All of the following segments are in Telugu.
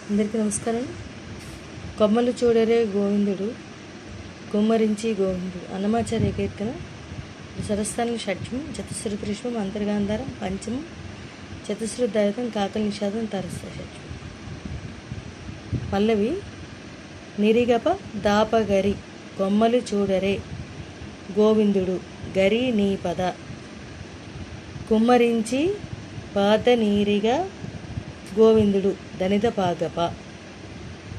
అందరికీ నమస్కారం. కొమ్మలు చూడరే గోవిందుడు కుమ్మరించి గోవిందుడు అన్నమాచార్య కీర్తన. సరస్థానం షడ్జం చతుశ్రుతి కృష్ణం అంతర్గాంధారం పంచమం చతుశ్రుతి దైవతం కాకల నిషాదం తరస్థ షడ్జం. పల్లవి నిరిగప దాపగరి కొమ్మలు చూడరే గోవిందుడు గరి నీ పద కుమ్మరించి పాద నీరిగా గోవిందుడు దనిద పాగప.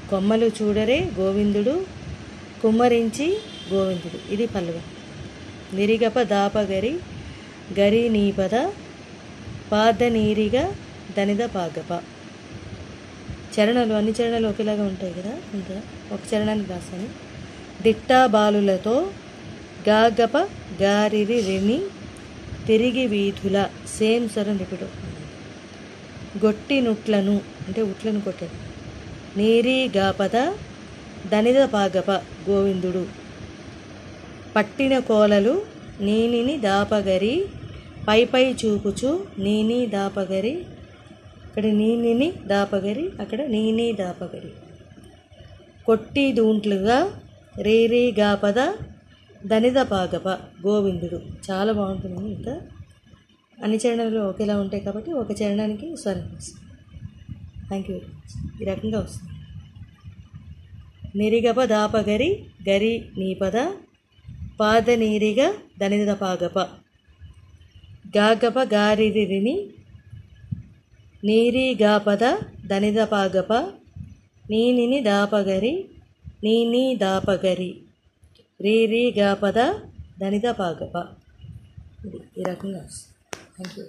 కొమ్మలు చూడరే గోవిందుడు కుమ్మరించి గోవిందుడు. ఇది పల్లవి. నిరిగప దాపగరి గరి నీపద పాద నీరిగా దనిద పాగప. చరణాలు అన్ని చరణాలు ఒకేలాగా ఉంటాయి కదా, ఇంకా ఒక చరణానికి రాశాను. దిట్టా బాలులతో గాగప గారిరి రిని తిరిగి వీధుల సేమ్ స్వరం రిపీట్ అవుతుంది. గొట్టి నుట్లను అంటే ఉట్లను కొట్టాడు. నీరి గాపద దనిద పాగప గోవిందుడు. పట్టిన కోలలు నీనిని దాపగరి పై పై చూపుచు నీని దాపగరి. ఇక్కడ నీనిని దాపగరి, అక్కడ నీని దాపగరి. కొట్టి దూంట్లుగా రేరి గాపద దనిద పాగప గోవిందుడు. చాలా బాగుంటుంది. ఇంకా అన్ని చరణాలు ఒకేలా ఉంటాయి కాబట్టి ఒక చరణానికి స్వరం వస్తుంది. Thank you very much. ఈ రకంగా వస్తుంది. నిరిగప దాపగరి గరి నీపద పాద నీరిగా దనిద పాగప. గాగప గారిరిని నీరి గాపద దనిద పాగప. నీనిని దాపగరి నీని దాపగరి రీరి గాపద దనిద పాగప. ఇది ఈ రకంగా వస్తుంది. Thank you.